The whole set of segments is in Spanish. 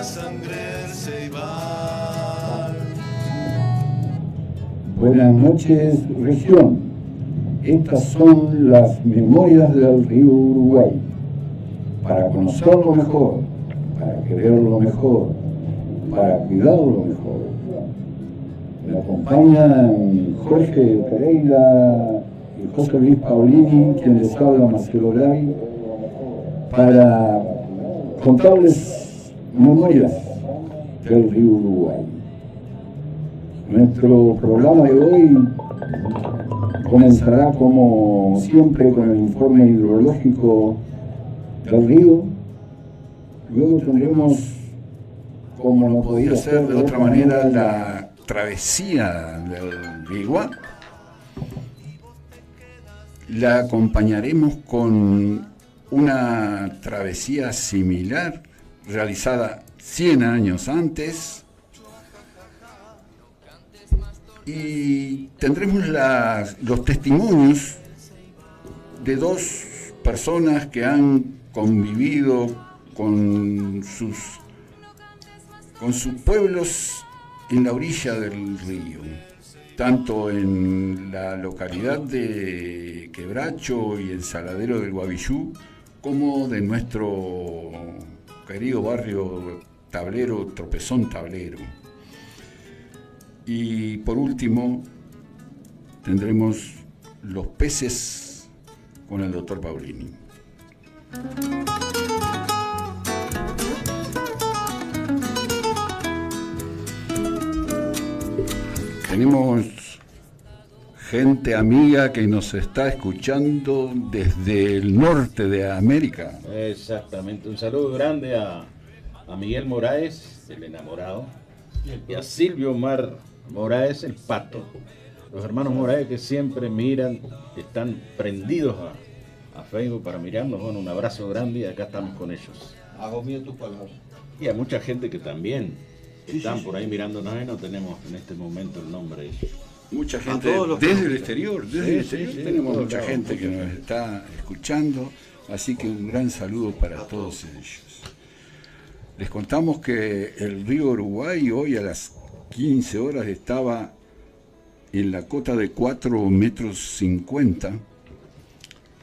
Sangre Ceibal. Buenas noches, región. Estas son las memorias del río Uruguay. Para conocerlo mejor, para quererlo mejor, para cuidarlo mejor. Me acompañan Jorge Pereira y José Luis Paulini, quien les habla Marcelo Gray, para contarles memorias del río Uruguay. Nuestro programa de hoy comenzará como siempre con el informe hidrológico del río. Luego tendremos, como no podía ser de otra manera, la travesía del Río. La acompañaremos con una travesía similar realizada 100 años antes, y tendremos los testimonios de dos personas que han convivido con sus pueblos en la orilla del río, tanto en la localidad de Quebracho y el Saladero del Guavillú, como de nuestro querido barrio tablero, Tropezón Tablero. Y por último, tendremos los peces con el doctor Paulini. Tenemos gente amiga que nos está escuchando desde el norte de América. Exactamente, un saludo grande a Miguel Moraes, el enamorado, y a Silvio Omar Moraes, el pato. Los hermanos Moraes que siempre miran, están prendidos a Facebook para mirarnos. Bueno, un abrazo grande y acá estamos con ellos. Hago mío tus palabras. Y a mucha gente que también están por ahí mirándonos y no tenemos en este momento el nombre de ellos. Mucha gente desde el exterior, tenemos mucha gente que nos está escuchando, así que un gran saludo para todos ellos. Les contamos que el río Uruguay hoy a las 15 horas estaba en la cota de 4,50 metros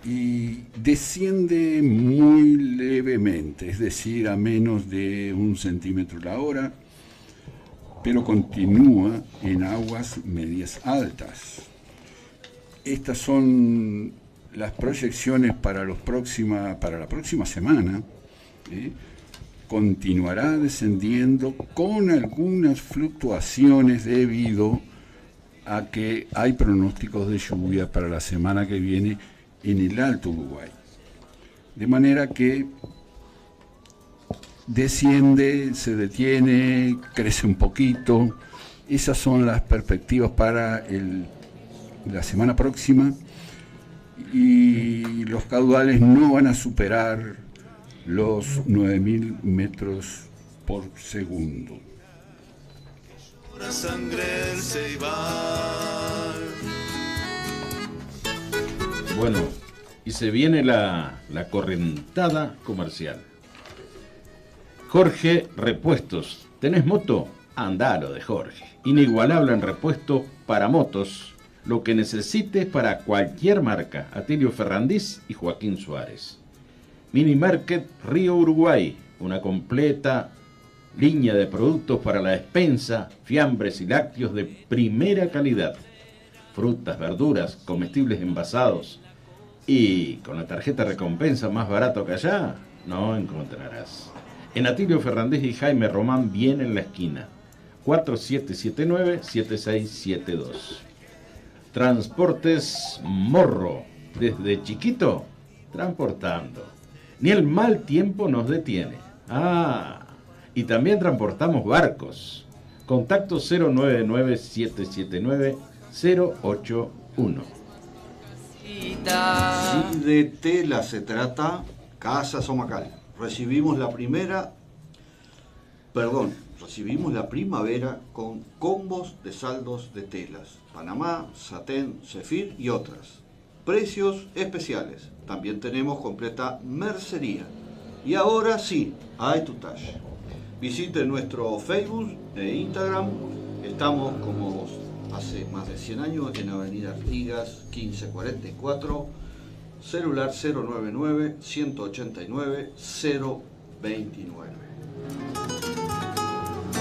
y desciende muy levemente, es decir, a menos de 1 centímetro la hora, pero continúa en aguas medias altas. Estas son las proyecciones para la próxima semana. Continuará descendiendo con algunas fluctuaciones debido a que hay pronósticos de lluvia para la semana que viene en el Alto Uruguay. De manera que desciende, se detiene, crece un poquito. Esas son las perspectivas para la semana próxima, y los caudales no van a superar los 9.000 metros por segundo. Sangre Ceibal. Bueno, y se viene la correntada comercial. Jorge Repuestos. ¿Tenés moto? Andá lo de Jorge. Inigualable en repuesto para motos. Lo que necesites para cualquier marca. Atilio Ferrandiz y Joaquín Suárez. Mini Market Río Uruguay. Una completa línea de productos para la despensa, fiambres y lácteos de primera calidad. Frutas, verduras, comestibles envasados. Y con la tarjeta recompensa más barato que allá, no encontrarás. En Atilio Fernández y Jaime Román, bien en la esquina. 4779-7672. Transportes Morro. Desde chiquito, transportando. Ni el mal tiempo nos detiene. Y también transportamos barcos. Contacto 099-779-081. Si de tela se trata, Casa Somacal. Recibimos la primavera con combos de saldos de telas, Panamá, Satén, Zefir y otras. Precios especiales. También tenemos completa mercería. Y ahora sí, hay tu talle. Visite nuestro Facebook e Instagram. Estamos como hace más de 100 años en Avenida Artigas 1544, celular 099-189-029.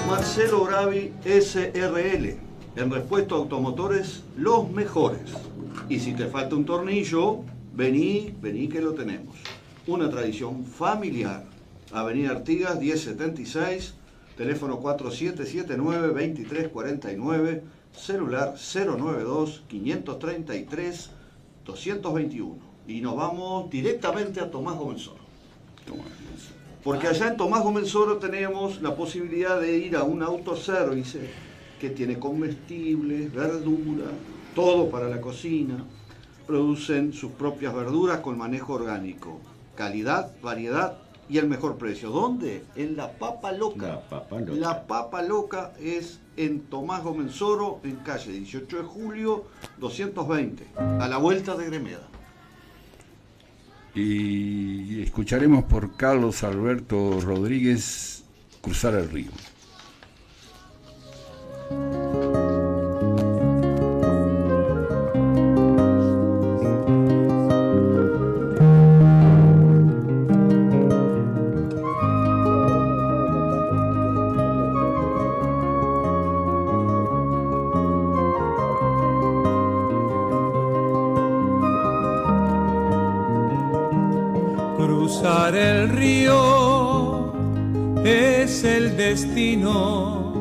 Marcelo Bravi SRL, en repuesto automotores los mejores. Y si te falta un tornillo, vení que lo tenemos. Una tradición familiar. Avenida Artigas 1076, teléfono 4779-2349, celular 092-533-221. Y nos vamos directamente a Tomás Gomenzoro. Porque allá en Tomás Gomenzoro tenemos la posibilidad de ir a un autoservice que tiene comestibles, verduras, todo para la cocina. Producen sus propias verduras con manejo orgánico. Calidad, variedad y el mejor precio. ¿Dónde? En La Papa Loca. La Papa Loca. La Papa Loca es en Tomás Gomenzoro, en calle 18 de julio, 220, a la vuelta de Gremeda. Y escucharemos por Carlos Alberto Rodríguez, Cruzar el río. Cruzar el río es el destino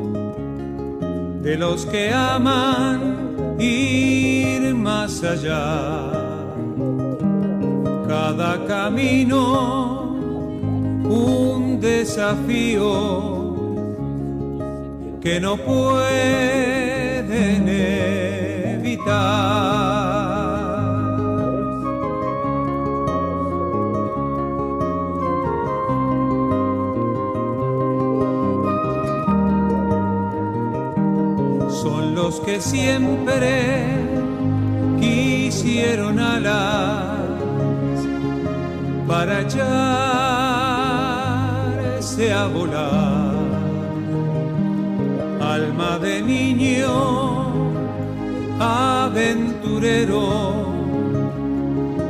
de los que aman ir más allá. Cada camino un desafío que no pueden evitar. Son los que siempre quisieron alas para echarse a volar. Alma de niño aventurero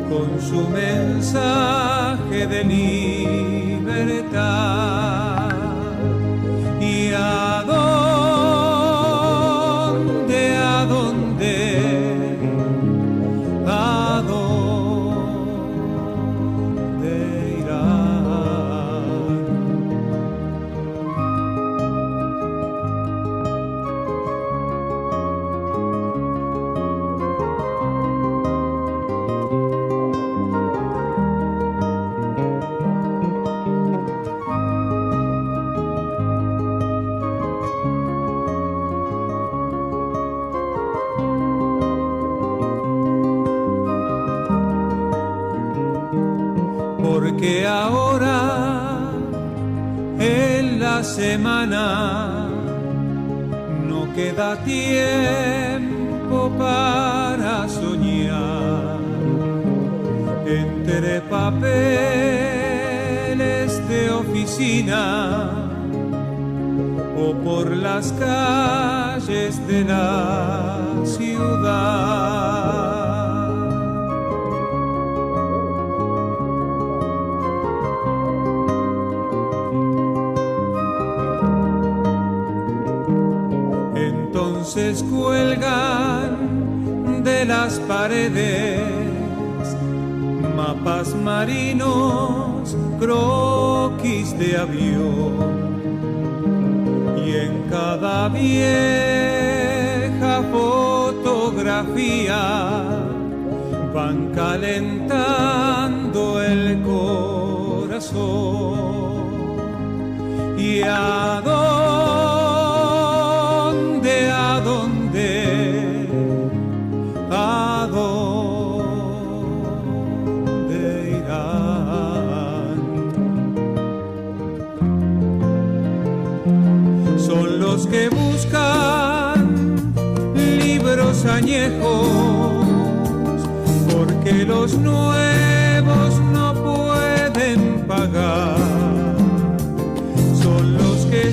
con su mensaje de libertad. Y a dónde irán. Porque ahora en la semana no queda tiempo para soñar. Entre papeles de oficina o por las calles de la ciudad. Entonces cuelgan de las paredes mapas marinos, croquis de avión, y en cada vieja fotografía van calentando el corazón. Y a dónde irán. Son los que buscan libros añejos, porque los nuevos no pueden pagar. Son los que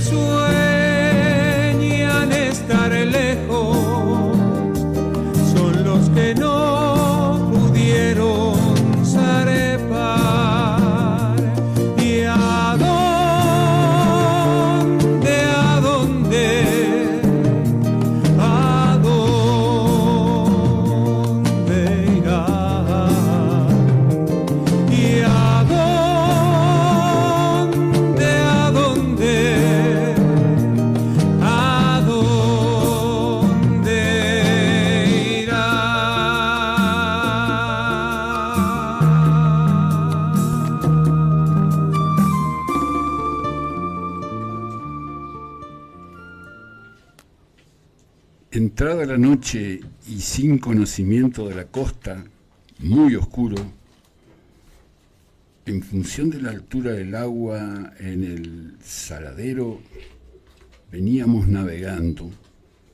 Entrada la noche y sin conocimiento de la costa, muy oscuro, en función de la altura del agua en el saladero, veníamos navegando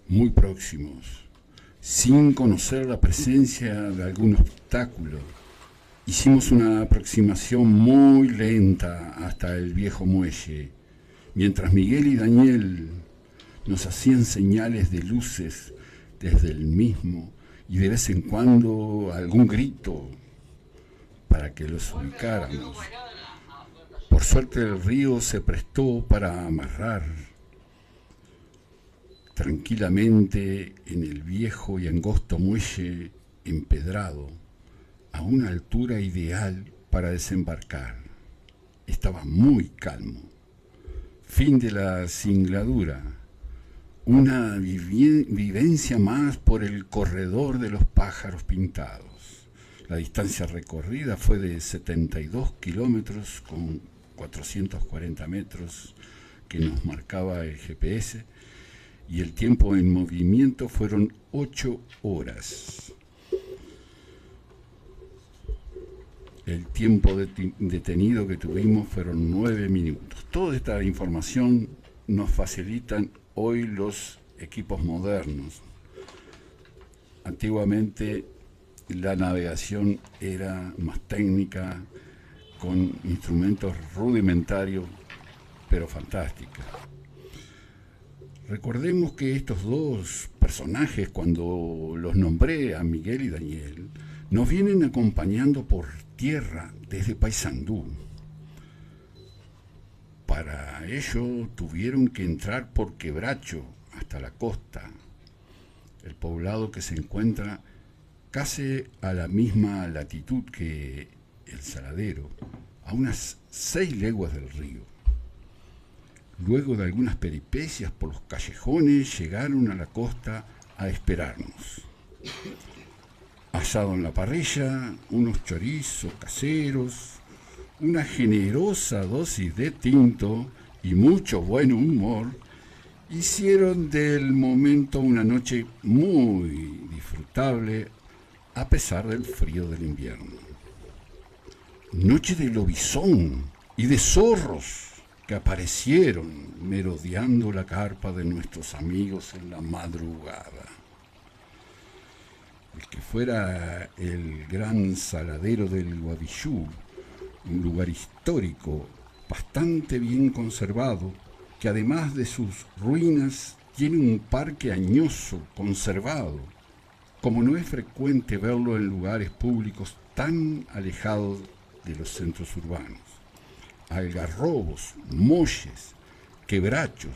muy próximos, sin conocer la presencia de algún obstáculo. Hicimos una aproximación muy lenta hasta el viejo muelle, mientras Miguel y Daniel nos hacían señales de luces desde el mismo y de vez en cuando algún grito para que los ubicáramos. Por suerte el río se prestó para amarrar tranquilamente en el viejo y angosto muelle empedrado a una altura ideal para desembarcar. Estaba muy calmo. Fin de la singladura. Una vivencia más por el corredor de los pájaros pintados. La distancia recorrida fue de 72 kilómetros con 440 metros que nos marcaba el GPS, y el tiempo en movimiento fueron 8 horas. El tiempo detenido que tuvimos fueron 9 minutos. Toda esta información nos facilitan hoy los equipos modernos. Antiguamente la navegación era más técnica, con instrumentos rudimentarios, pero fantástica. Recordemos que estos dos personajes, cuando los nombré a Miguel y Daniel, nos vienen acompañando por tierra desde Paysandú. Para ello tuvieron que entrar por Quebracho hasta la costa, el poblado que se encuentra casi a la misma latitud que el Saladero, a unas 6 leguas del río. Luego de algunas peripecias por los callejones, llegaron a la costa a esperarnos. Asado en la parrilla, unos chorizos caseros, una generosa dosis de tinto y mucho buen humor hicieron del momento una noche muy disfrutable a pesar del frío del invierno. Noche de lobizón y de zorros que aparecieron merodeando la carpa de nuestros amigos en la madrugada. El que fuera el gran saladero del Guavillú, un lugar histórico bastante bien conservado, que además de sus ruinas tiene un parque añoso conservado, como no es frecuente verlo en lugares públicos tan alejados de los centros urbanos. Algarrobos, molles, quebrachos,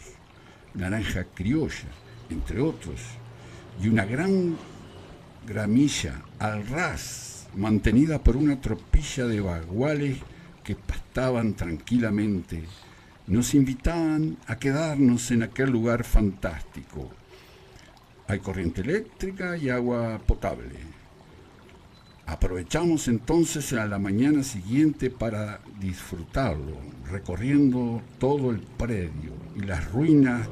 naranja criolla, entre otros, y una gran gramilla al ras, mantenida por una tropilla de baguales que pastaban tranquilamente, nos invitaban a quedarnos en aquel lugar fantástico. Hay corriente eléctrica y agua potable. Aprovechamos entonces a la mañana siguiente para disfrutarlo, recorriendo todo el predio y las ruinas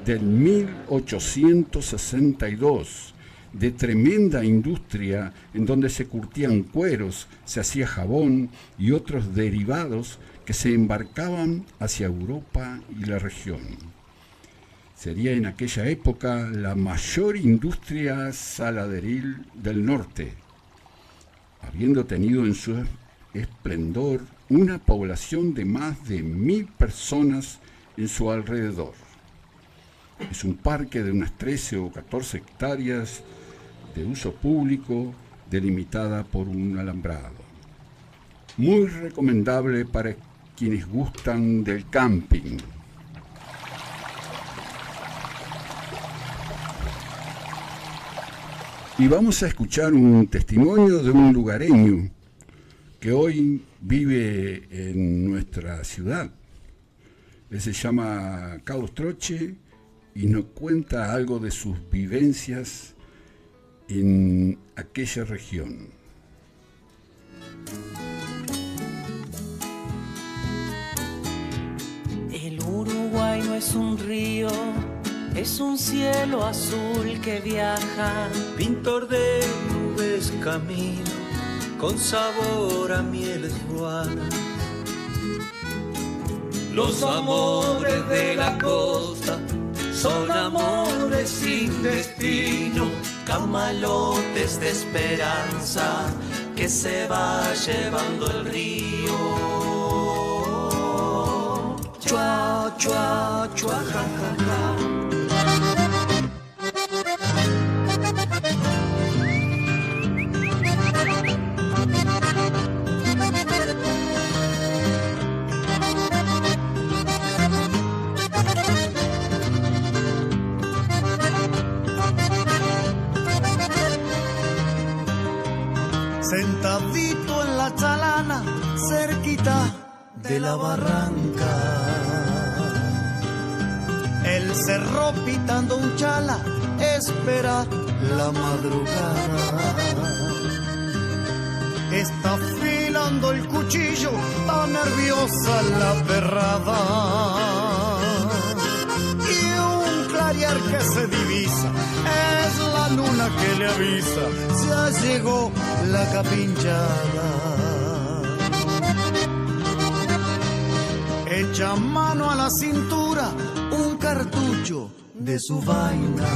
del 1862, de tremenda industria en donde se curtían cueros, se hacía jabón y otros derivados que se embarcaban hacia Europa y la región. Sería en aquella época la mayor industria saladeril del norte, habiendo tenido en su esplendor una población de más de 1000 personas en su alrededor. Es un parque de unas 13 o 14 hectáreas de uso público, delimitada por un alambrado. Muy recomendable para quienes gustan del camping. Y vamos a escuchar un testimonio de un lugareño que hoy vive en nuestra ciudad. Él se llama Carlos Troche y nos cuenta algo de sus vivencias en aquella región. El Uruguay no es un río es un cielo azul que viaja. Pintor de nubes camino, con sabor a mieles ruanas. Los amores de la costa son amores sin destino, camalotes de esperanza que se va llevando el río. Chua, chua, chua, ja, ja, ja. Sentadito en la chalana, cerquita de la barranca, el cerro pitando un chala, espera la madrugada. Está afilando el cuchillo, tan nerviosa la perrada. Y un clarear que se divisa, es la luna que le avisa, ya llegó la capinchada. Echa mano a la cintura, un cartucho de su vaina.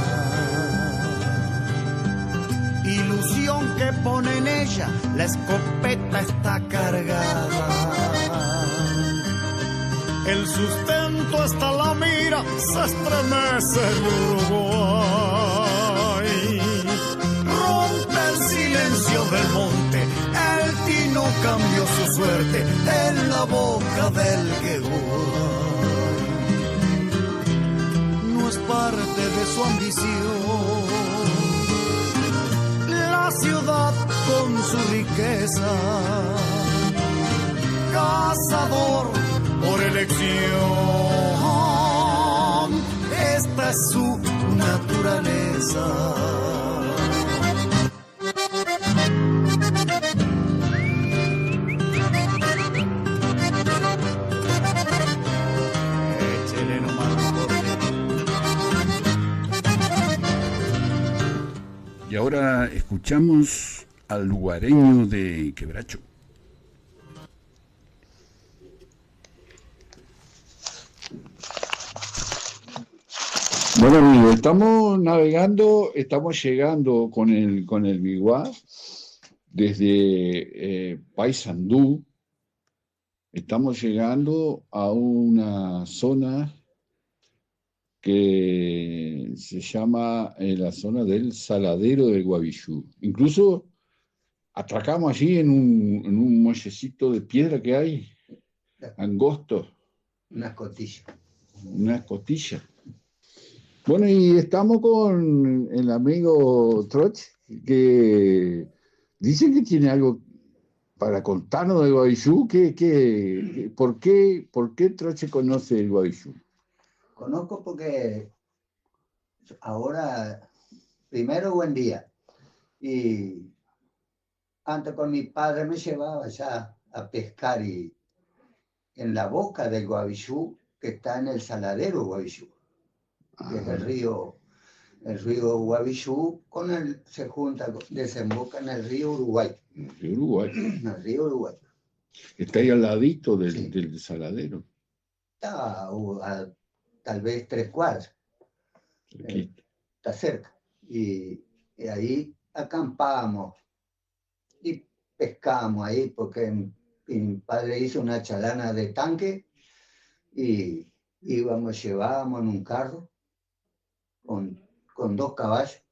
Ilusión que pone en ella, la escopeta está cargada. El sustento hasta la mira, se estremece el Uruguay. Rompe el silencio del monte, el tino cambió su suerte en la boca del Gueguay. No es parte de su ambición la ciudad con su riqueza, cazador por elección, esta es su naturaleza. Échele nomás un corte. Y ahora escuchamos al lugareño de Quebracho. Bueno amigos, estamos navegando, estamos llegando con el Biguá desde Paysandú. Estamos llegando a una zona que se llama la zona del Saladero del Guavillú. Incluso atracamos allí en un muellecito de piedra que hay, angosto. Una escotilla. Una escotilla. Bueno, y estamos con el amigo Troch, que dice que tiene algo para contarnos del Guavillú. ¿Por qué Troche conoce el Guavillú? Conozco porque ahora, primero buen día, y antes con mi padre me llevaba ya a pescar y en la boca del Guavillú, que está en el Saladero Guavillú, que es el río Guavillú, se junta, desemboca en el río Uruguay. El río Uruguay. El río Uruguay. Está ahí al ladito Sí. del Saladero. Está a tal vez 3 cuadras. Está cerca. Y ahí acampamos y pescamos ahí porque mi padre hizo una chalana de tanque y llevábamos en un carro con 2 caballos.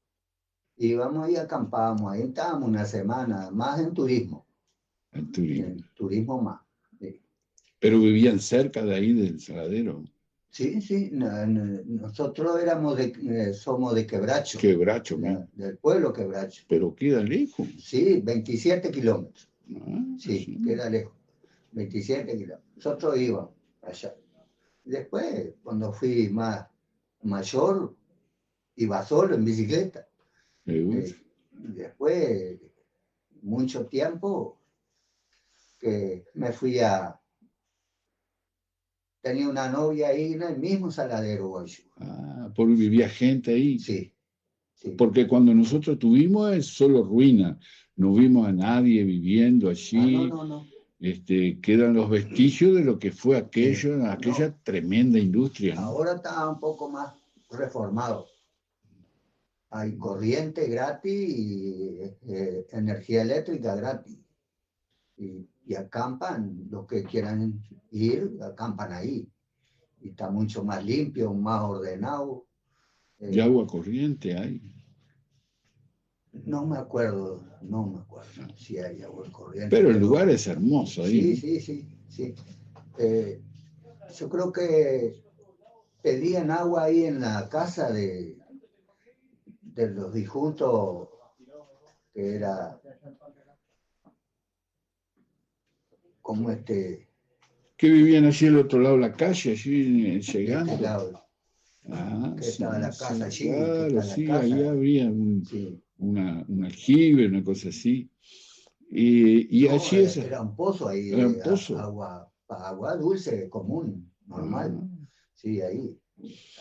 Íbamos y acampábamos, ahí estábamos una semana más en turismo. En turismo. En turismo más. Sí. Pero vivían cerca de ahí del Saladero. Sí, nosotros somos de Quebracho. Quebracho, ¿no? Del pueblo Quebracho. Pero queda lejos. Sí, 27 kilómetros. Sí, Sí, queda lejos. 27 kilómetros. Nosotros íbamos allá. Después, cuando fui más mayor, iba solo en bicicleta. Después, mucho tiempo, que me fui a tenía una novia ahí en el mismo Saladero Guayú. Ah, porque vivía gente ahí. Sí, sí. Porque cuando nosotros tuvimos es solo ruina. No vimos a nadie viviendo allí. No. Quedan los vestigios de lo que fue aquello, aquella tremenda industria, ¿no? Ahora está un poco más reformado. Hay corriente gratis y energía eléctrica gratis. Y acampan, los que quieran ir, acampan ahí. Y está mucho más limpio, más ordenado. ¿Y agua corriente hay? No me acuerdo si hay agua corriente. Pero el lugar es hermoso ahí. Sí. Yo creo que pedían agua ahí en la casa de los difuntos, que era como que vivían allí al otro lado de la calle, allí llegando. Claro, que estaba la casa allí. Claro, sí, ahí había un aljibe, una cosa así. Y allí era un pozo ahí, era un pozo. Agua dulce común, normal. Sí, ahí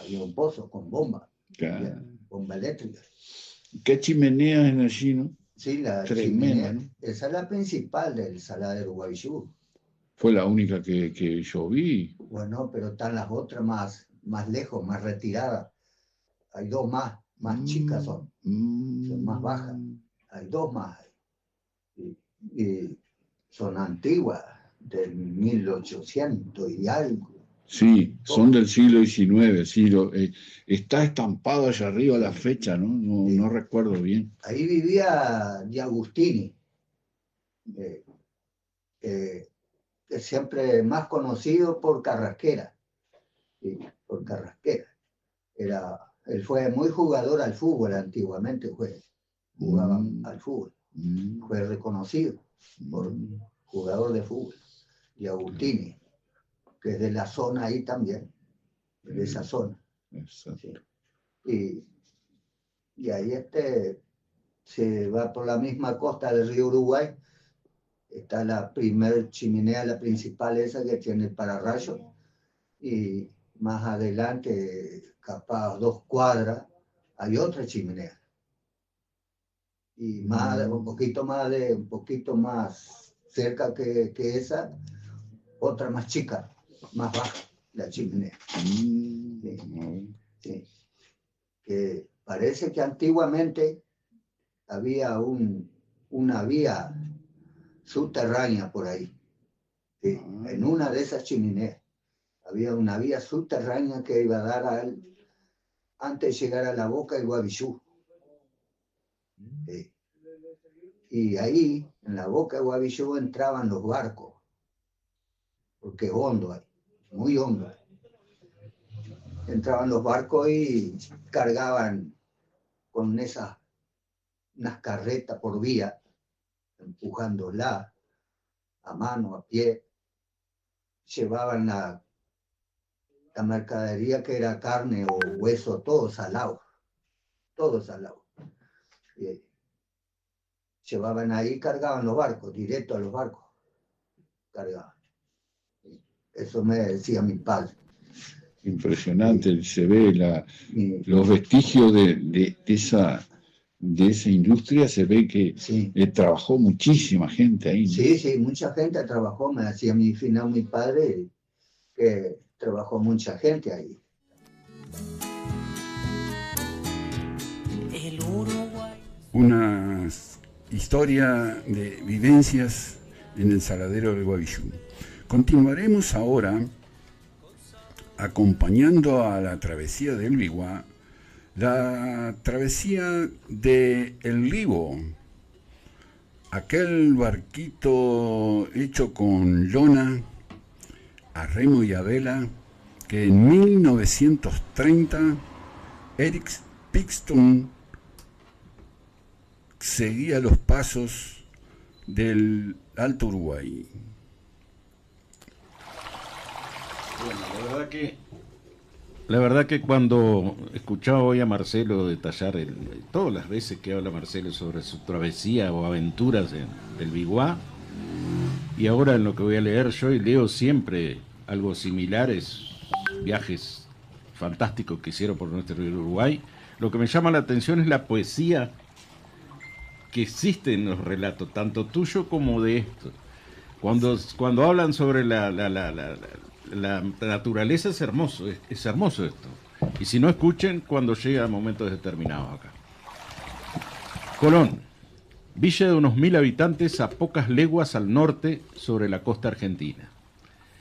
había un pozo con bomba. Claro. Bomba eléctrica. ¿Qué chimeneas en allí, no? Sí, la tremenda, chimenea, ¿no? esa es la principal del Saladero Guayú. Fue la única que yo vi. Bueno, pero están las otras más lejos, más retiradas. Hay dos más chicas son más bajas. Hay dos más. Y son antiguas, del 1800 y algo. Sí, son del siglo XIX, sí, está estampado allá arriba la fecha, ¿no? No recuerdo bien. Ahí vivía Di Agustini, siempre más conocido por Carrasquera. Sí, por Carrasquera. Él fue muy jugador al fútbol antiguamente, jugaba al fútbol. Fue reconocido por jugador de fútbol. Di Agustini, que es de la zona ahí también, de esa zona. Sí. Y ahí se va por la misma costa del río Uruguay, está la primer chimenea, la principal esa que tiene el pararrayo, y más adelante, capaz 2 cuadras, hay otra chimenea. Y un poquito más cerca que esa, otra más chica, más baja, la chimenea. Sí. Que parece que antiguamente había una vía subterránea por ahí. Sí. En una de esas chimeneas había una vía subterránea que iba a dar antes de llegar a la boca del Guavillú. Sí. Y ahí, en la boca del Guavillú, entraban los barcos, porque hondo hay, muy hondo. Entraban los barcos y cargaban con unas carretas por vía, empujándola a mano, a pie. Llevaban la mercadería, que era carne o hueso, todo salado. Llevaban ahí, cargaban los barcos, directo a los barcos, cargaban. Eso me decía mi padre. Impresionante, se ve los vestigios de esa industria, se ve que trabajó muchísima gente ahí, ¿no? Sí, mucha gente trabajó, me decía mi padre, que trabajó mucha gente ahí. Una historia de vivencias en el Saladero del Guavillú. Continuaremos ahora acompañando a la travesía del Biguá, la travesía de El Libo, aquel barquito hecho con lona, a remo y a vela, que en 1930 Eric Pixton seguía los pasos del Alto Uruguay. Bueno, la verdad que cuando escuchaba hoy a Marcelo detallar todas las veces que habla Marcelo sobre su travesía o aventuras del Biguá, y ahora en lo que voy a leer yo, y leo siempre algo similares, viajes fantásticos que hicieron por nuestro río Uruguay. Lo que me llama la atención es la poesía que existe en los relatos, tanto tuyo como de esto. Cuando hablan sobre la naturaleza es hermoso esto. Y si no, escuchen cuando llega a momentos determinados acá. Colón, villa de unos 1000 habitantes a pocas leguas al norte sobre la costa argentina.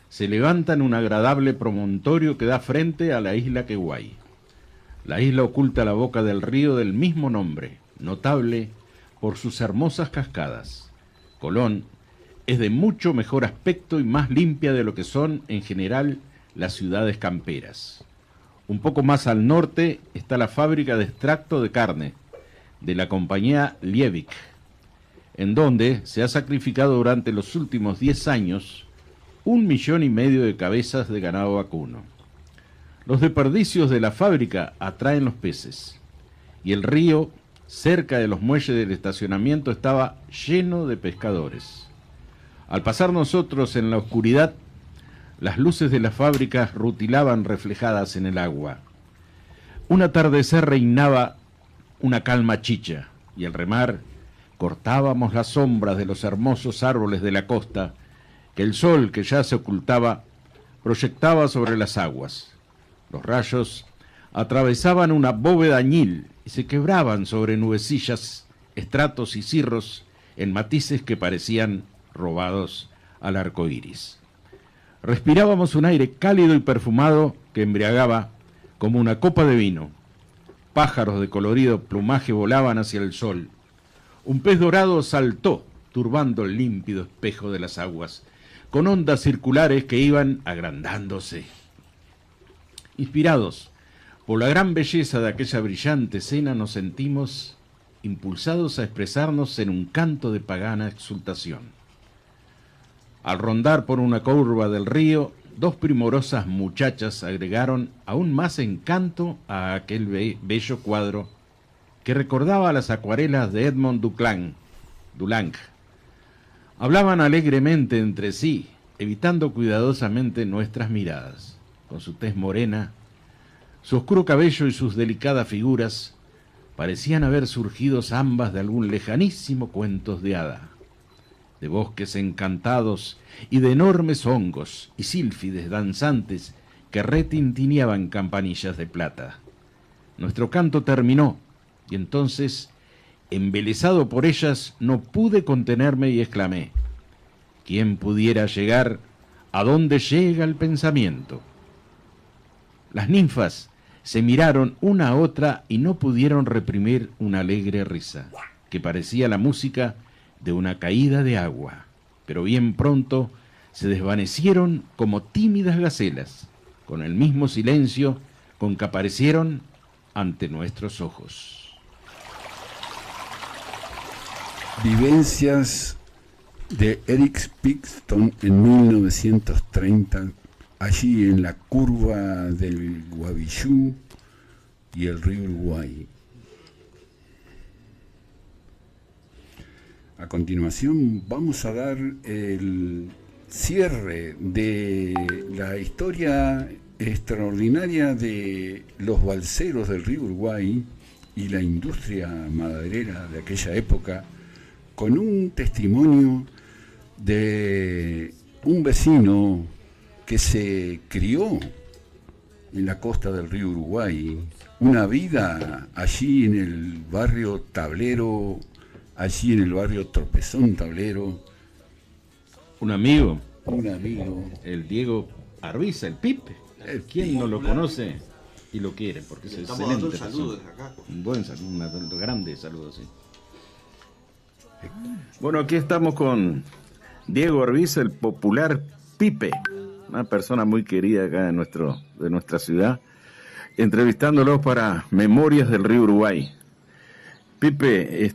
Se levanta en un agradable promontorio que da frente a la isla Queguay. La isla oculta la boca del río del mismo nombre, notable por sus hermosas cascadas. Colón es de mucho mejor aspecto y más limpia de lo que son en general las ciudades camperas. Un poco más al norte está la fábrica de extracto de carne de la compañía Liebig, en donde se ha sacrificado durante los últimos 10 años 1,5 millones de cabezas de ganado vacuno. Los desperdicios de la fábrica atraen los peces, y el río, cerca de los muelles del estacionamiento, estaba lleno de pescadores. Al pasar nosotros en la oscuridad, las luces de las fábricas rutilaban reflejadas en el agua. Un atardecer reinaba una calma chicha, y al remar cortábamos las sombras de los hermosos árboles de la costa que el sol, que ya se ocultaba, proyectaba sobre las aguas. Los rayos atravesaban una bóveda añil y se quebraban sobre nubecillas, estratos y cirros en matices que parecían robados al arco iris. Respirábamos un aire cálido y perfumado que embriagaba como una copa de vino. Pájaros de colorido plumaje volaban hacia el sol. Un pez dorado saltó, turbando el límpido espejo de las aguas, con ondas circulares que iban agrandándose. Inspirados por la gran belleza de aquella brillante escena, nos sentimos impulsados a expresarnos en un canto de pagana exultación. Al rondar por una curva del río, 2 primorosas muchachas agregaron aún más encanto a aquel bello cuadro que recordaba las acuarelas de Edmond Dulac. Hablaban alegremente entre sí, evitando cuidadosamente nuestras miradas. Con su tez morena, su oscuro cabello y sus delicadas figuras parecían haber surgido ambas de algún lejanísimo cuentos de hada, de bosques encantados y de enormes hongos y sílfides danzantes que retintineaban campanillas de plata. Nuestro canto terminó, y entonces, embelesado por ellas, no pude contenerme y exclamé: ¿quién pudiera llegar a donde llega el pensamiento? Las ninfas se miraron una a otra y no pudieron reprimir una alegre risa, que parecía la música de una caída de agua, pero bien pronto se desvanecieron como tímidas gacelas, con el mismo silencio con que aparecieron ante nuestros ojos. Vivencias de Eric Pixton en 1930, allí en la curva del Guavillú y el río Uruguay. A continuación vamos a dar el cierre de la historia extraordinaria de los balseros del río Uruguay y la industria maderera de aquella época, con un testimonio de un vecino que se crió en la costa del río Uruguay, una vida allí en el barrio Tablero, allí en el barrio Tropezón Tablero. Un amigo, el Diego Arbiza, el Pipe. ¿Quién no lo conoce y lo quiere? Porque es excelente. Un saludo desde acá. Un buen saludo, un grande saludo, sí. Bueno, aquí estamos con Diego Arbiza, el popular Pipe, una persona muy querida acá de nuestra ciudad, entrevistándolo para Memorias del Río Uruguay. Pipe,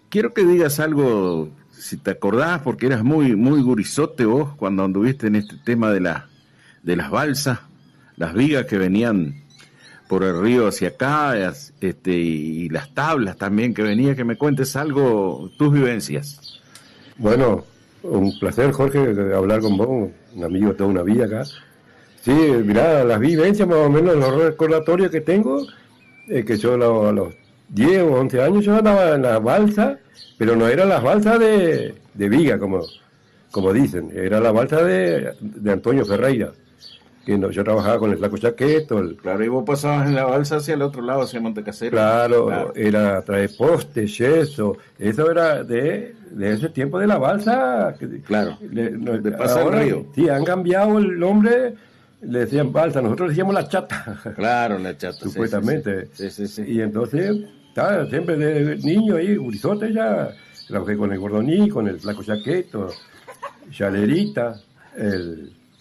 quiero que digas algo, si te acordás, porque eras muy gurizote vos cuando anduviste en este tema de las balsas, las vigas que venían por el río hacia acá, y las tablas también que venía, que me cuentes algo, tus vivencias. Bueno, un placer, Jorge, de hablar con vos. un amigo toda una vida acá. Sí, mirá, las vivencias más o menos, los recordatorios que tengo, que yo a los 10 o 11 años yo andaba en la balsa, pero no era las balsas de viga, como dicen, era la balsa de Antonio Ferreira. Que no, yo trabajaba con el Flaco Chaqueto. Claro, y vos pasabas en la balsa hacia el otro lado, hacia Montecasero. Claro, era traer postes, yeso, eso era de ese tiempo de la balsa. Claro, de pasar ahora, el río. Sí, han cambiado el nombre, le decían balsa, nosotros decíamos la chata. Claro, la chata. Supuestamente. Sí. Y entonces, siempre de niño ahí, gurizote ya, trabajé con el Gordoní, con el Flaco Chaqueto, Chalerita,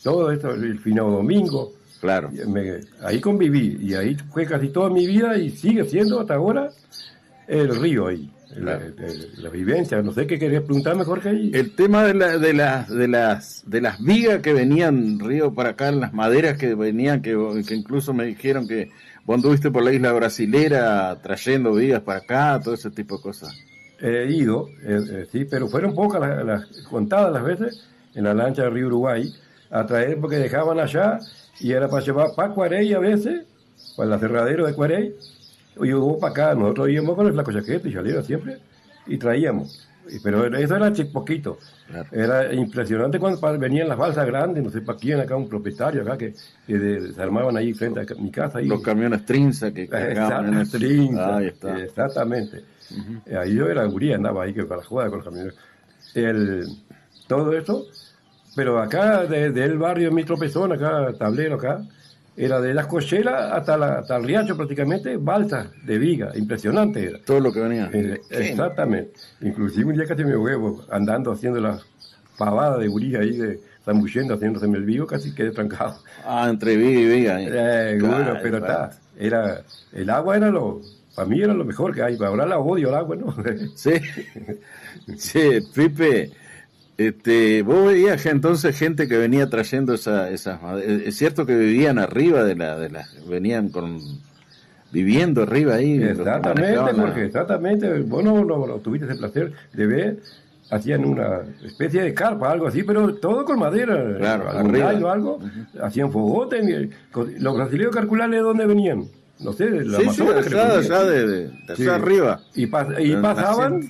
todo esto, el finado domingo. Claro. Ahí conviví, y ahí fue casi toda mi vida, y sigue siendo hasta ahora el río ahí. Claro. La vivencia, no sé qué querías preguntarme, Jorge. Ahí. El tema de las vigas que venían río para acá, las maderas que venían, que incluso me dijeron que vos anduviste por la isla brasilera trayendo vigas para acá, todo ese tipo de cosas. He ido, sí, pero fueron pocas las contadas las veces en la lancha del río Uruguay a traer, porque dejaban allá y era para llevar para Cuarey a veces, para el aserradero de Cuarey, y hubo para acá, nosotros íbamos con el Flaco Chaqueto y Chalera siempre, y traíamos, pero eso era poquito. Claro. Era impresionante cuando venían las balsas grandes, no sé para quién, acá un propietario acá que se armaban ahí frente a mi casa. Ahí. Los camiones Trinza que cargaban en Trinza, ahí está. Exactamente. Ahí yo era guría, andaba ahí que para jugar con los camiones. Todo eso, pero acá del barrio de mi tropezón, acá, Tablero acá, era de las cocheras hasta el riacho prácticamente, balsa de viga, impresionante era. Todo lo que venía. Exactamente. Inclusive un día casi me huevo, andando haciendo la pavada de guría ahí, zambullendo, haciéndose el vivo, casi quedé trancado. Entre viga y viga. Bueno, pero el agua era para mí era lo mejor que hay, para ahora la odio el agua, ¿no? Sí, Pipe, vos veías entonces gente que venía trayendo esas maderas. Es cierto que vivían arriba venían viviendo arriba ahí. Exactamente, porque exactamente, vos no tuviste ese placer de ver, hacían una especie de carpa, algo así, pero todo con madera, claro, algún gallo, algo, hacían fogotes, los brasileños calcularle de dónde venían. No sé, de la Amazonas. De arriba. Y pasaban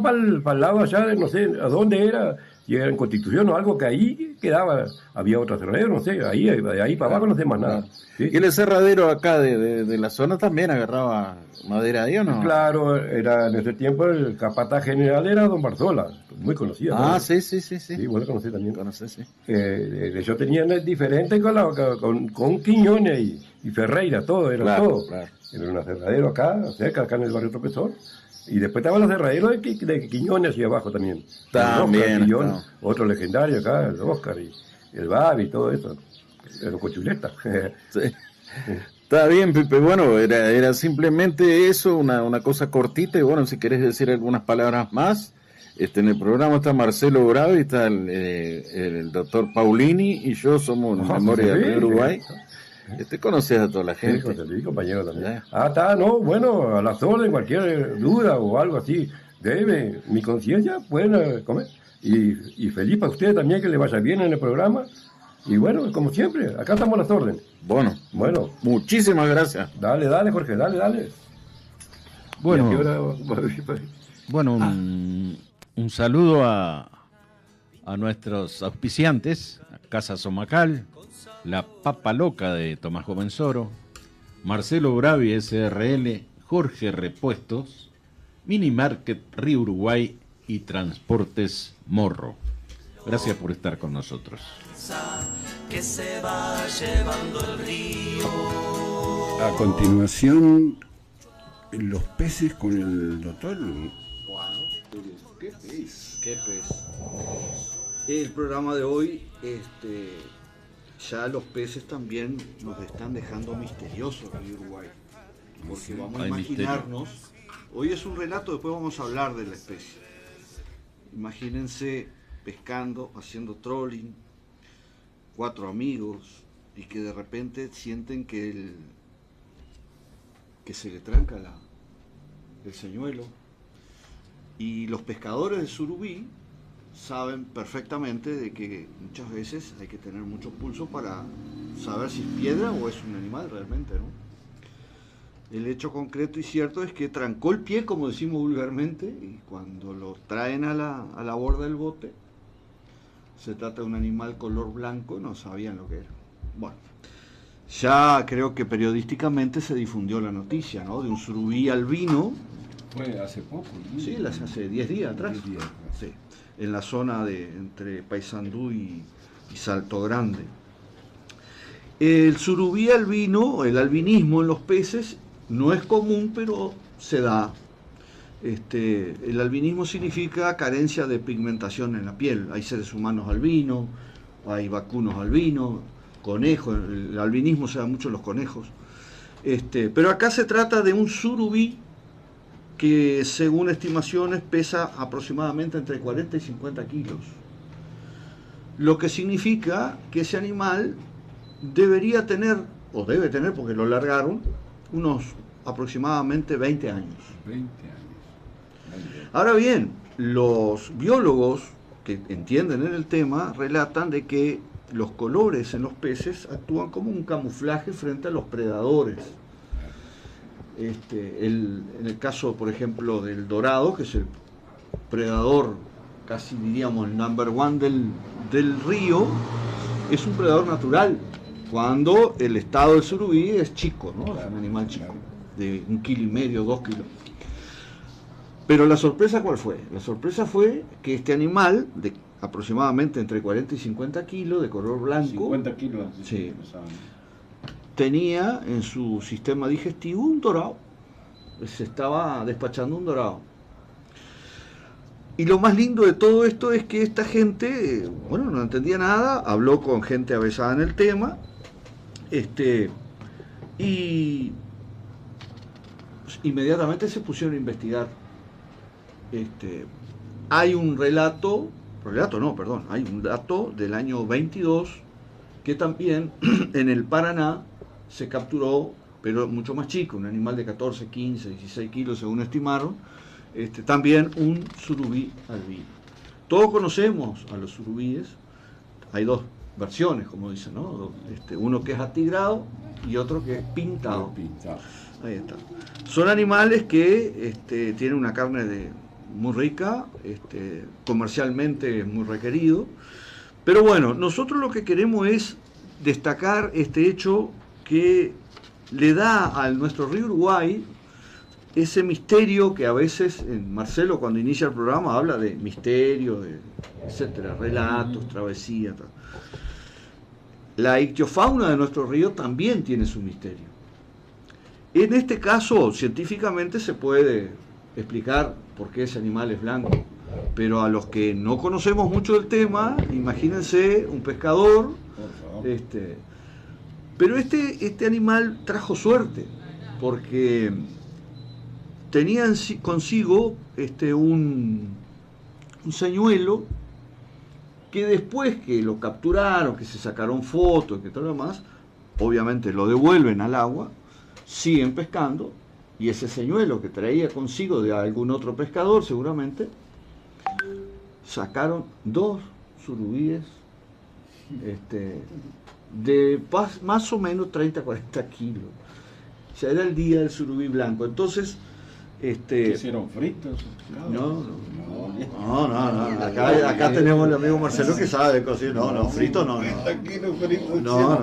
para el lado allá, no sé a dónde era, si era en Constitución o algo, que ahí quedaba, había otro aserradero, no sé, de ahí para abajo no sé más nada. ¿Sí? ¿Y el aserradero acá de la zona también agarraba madera ahí o no? Claro, en ese tiempo el capataz general era don Barzola, muy conocido. Ah, sí. Sí, vos lo conocés también. Conocés, sí. Ellos tenían diferente con Quiñones y Ferreira, todo, era todo. Claro. Era un aserradero acá en el barrio Tropezón. Y después estaba el aserradero de Quiñones hacia abajo también. También. Otro legendario acá, el Oscar y el Babi, todo eso. Era cochuleta. Sí. Está bien, Pipe. Bueno, era simplemente eso, una cosa cortita. Y bueno, si querés decir algunas palabras más. En el programa está Marcelo Bravi, está el doctor Paulini y yo somos Memoria de Uruguay. Conoces a toda la gente. Sí, compañero también. Bueno, a las órdenes, cualquier duda o algo así, mi conciencia, pueden comer. Y feliz para ustedes también, que le vaya bien en el programa. Y bueno, como siempre, acá estamos a las órdenes. Bueno, muchísimas gracias. Dale, Jorge, dale. Bueno, un saludo a nuestros auspiciantes, Casa Somacal, La Papa Loca de Tomás Jovensoro, Marcelo Bravi SRL, Jorge Repuestos, Mini Market Río Uruguay y Transportes Morro. Gracias por estar con nosotros. Que se va llevando el río. A continuación, los peces con el doctor. ¿Qué pez? El programa de hoy, ya los peces también nos están dejando misteriosos en Uruguay. Porque vamos a imaginarnos, hoy es un relato, después vamos a hablar de la especie. Imagínense pescando, haciendo trolling, 4 amigos, y que de repente sienten que se le tranca el señuelo. Y los pescadores de surubí saben perfectamente de que muchas veces hay que tener mucho pulso para saber si es piedra o es un animal realmente, ¿no? El hecho concreto y cierto es que trancó el pie, como decimos vulgarmente, y cuando lo traen a la borda del bote, se trata de un animal color blanco, no sabían lo que era. Bueno, ya creo que periodísticamente se difundió la noticia, ¿no? De un surubí albino. Fue hace poco, ¿no? Sí, hace 10 días atrás. 10 días atrás. Sí, en la zona entre Paysandú y Salto Grande. El surubí albino, el albinismo en los peces, no es común, pero se da. El albinismo significa carencia de pigmentación en la piel. Hay seres humanos albinos, hay vacunos albinos, conejos. El albinismo se da mucho en los conejos. Pero acá se trata de un surubí que, según estimaciones, pesa aproximadamente entre 40 y 50 kilos. Lo que significa que ese animal debería tener, o debe tener porque lo largaron, unos aproximadamente 20 años. 20 años. Ahora bien, los biólogos que entienden en el tema relatan de que los colores en los peces actúan como un camuflaje frente a los predadores. En el caso, por ejemplo, del dorado, que es el predador, casi diríamos el number one del río, es un predador natural, cuando el estado del surubí es chico, ¿no? Es un animal chico, de 1,5 kilos, 2 kilos. Pero la sorpresa, ¿cuál fue? La sorpresa fue que este animal, de aproximadamente entre 40 y 50 kilos, de color blanco, 50 kilos, sí, tenía en su sistema digestivo un dorado. Se estaba despachando un dorado. Y lo más lindo de todo esto es que esta gente, bueno, no entendía nada, habló con gente avesada en el tema, y inmediatamente se pusieron a investigar. Hay un hay un dato del año 22 que también en el Paraná se capturó, pero mucho más chico, un animal de 14, 15, 16 kilos según estimaron, también un surubí albino. Todos conocemos a los surubíes, hay dos versiones, como dicen, ¿no? Uno que es atigrado y otro que es pintado. Ahí está. Son animales que tienen una carne muy rica, comercialmente muy requerido, pero bueno, nosotros lo que queremos es destacar este hecho que le da a nuestro río Uruguay ese misterio que a veces Marcelo, cuando inicia el programa, habla de misterio, etcétera, relatos, travesías. La ictiofauna de nuestro río también tiene su misterio. En este caso, científicamente se puede explicar por qué ese animal es blanco, pero a los que no conocemos mucho del tema, imagínense un pescador, pero este animal trajo suerte, porque tenía consigo un señuelo que después que lo capturaron, que se sacaron fotos, que todo lo demás, obviamente lo devuelven al agua, siguen pescando, y ese señuelo que traía consigo de algún otro pescador, seguramente, sacaron 2 surubíes de más o menos 30, 40 kilos. Ya era el día del surubí blanco. Entonces, ¿hicieron fritos? No. Acá tenemos el amigo Marcelo que sabe cocinar. No, frito no. No,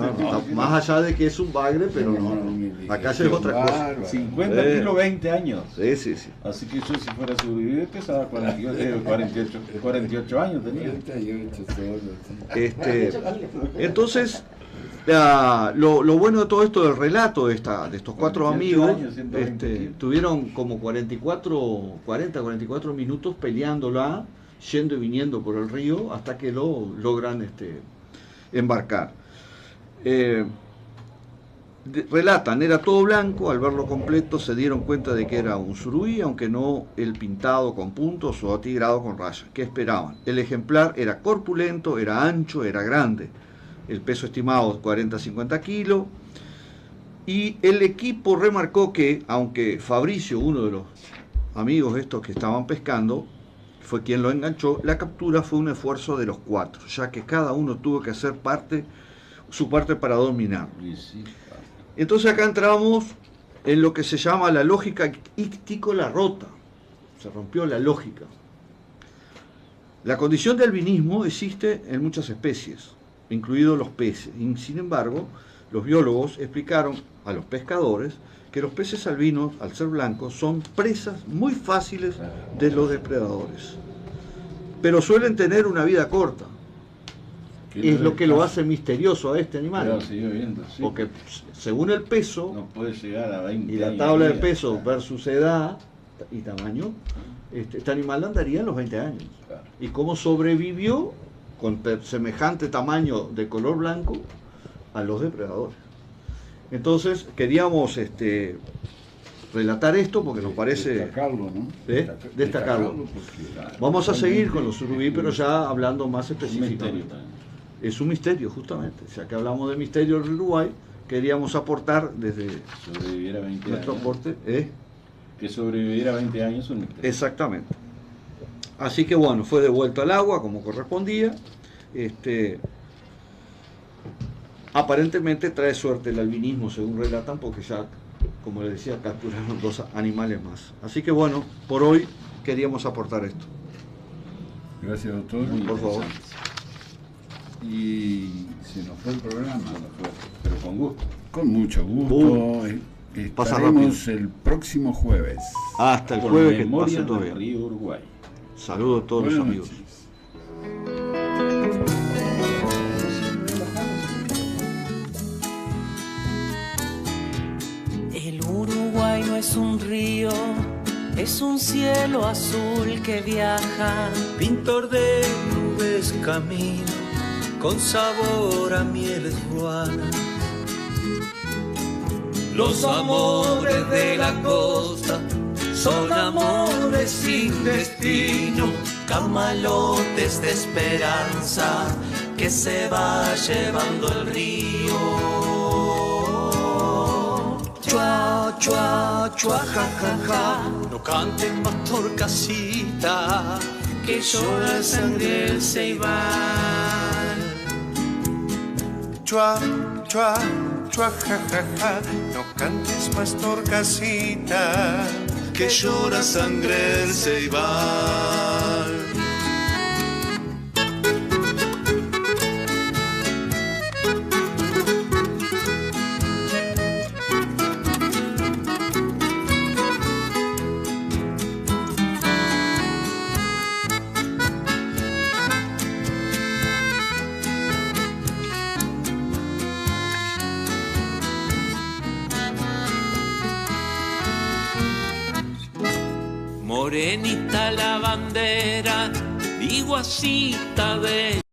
más allá de que es un bagre, pero no. Acá es otra cosa. 50 kilos, 20 años. Sí. Así que yo, si fuera sobreviviente, pesaba 48 años tenía. 48 entonces, lo bueno de todo esto del relato de estos 4 amigos, tuvieron como 44 minutos peleándola, yendo y viniendo por el río, hasta que lo logran embarcar. Relatan, era todo blanco, al verlo completo se dieron cuenta de que era un surubí, aunque no el pintado con puntos o atigrado con rayas. ¿Qué esperaban? El ejemplar era corpulento, era ancho, era grande. El peso estimado 40-50 kilos, y el equipo remarcó que, aunque Fabricio, uno de los amigos estos que estaban pescando, fue quien lo enganchó, la captura fue un esfuerzo de los 4, ya que cada uno tuvo que hacer su parte para dominar. Entonces acá entramos en lo que se llama la lógica ictícola rota. Se rompió la lógica. La condición de albinismo existe en muchas especies, incluidos los peces. Y sin embargo, los biólogos explicaron a los pescadores que los peces albinos, al ser blancos, son presas muy fáciles de los depredadores. Pero suelen tener una vida corta. Es lo que lo hace misterioso a este animal. Porque según el peso no puede llegar a 20 y la años tabla de vida. peso versus edad y tamaño, este animal andaría en los 20 años. Y cómo sobrevivió con semejante tamaño de color blanco a los depredadores. Entonces queríamos relatar esto porque nos parece destacarlo, ¿no? Destacarlo. Vamos a seguir con los surubí, pero ya hablando más específicamente. Es un misterio, justamente. Ya que hablamos de misterio del Uruguay, queríamos aportar desde Sobreviviera 20 nuestro años. aporte. Que sobreviviera 20 años es un misterio. Exactamente. Así que bueno, fue devuelto al agua como correspondía. Aparentemente trae suerte el albinismo, según relatan, porque ya, como les decía, capturaron 2 animales más. Así que bueno, por hoy queríamos aportar esto. Gracias, doctor. Por favor. Y se nos fue el programa. Pero con gusto. Con mucho gusto. Pasa Estaremos el próximo jueves. Hasta el Por jueves, que memoria pase todo del bien. río Uruguay. Saludos a todos los Buenas amigos. noches. El Uruguay no es un río, es un cielo azul que viaja. Pintor de nubes camino, con sabor a mieles ruanas. Los amores de la costa son amores sin destino, camalotes de esperanza que se va llevando el río. Chua, chua, chua, ja, ja, ja, no cante pastor casita, que llora sangre el ceibal. Chua, chua, chua, ja, ja, ja, no cantes pastor casita, que llora sangre el ceibal. Morenita la bandera, iguacita de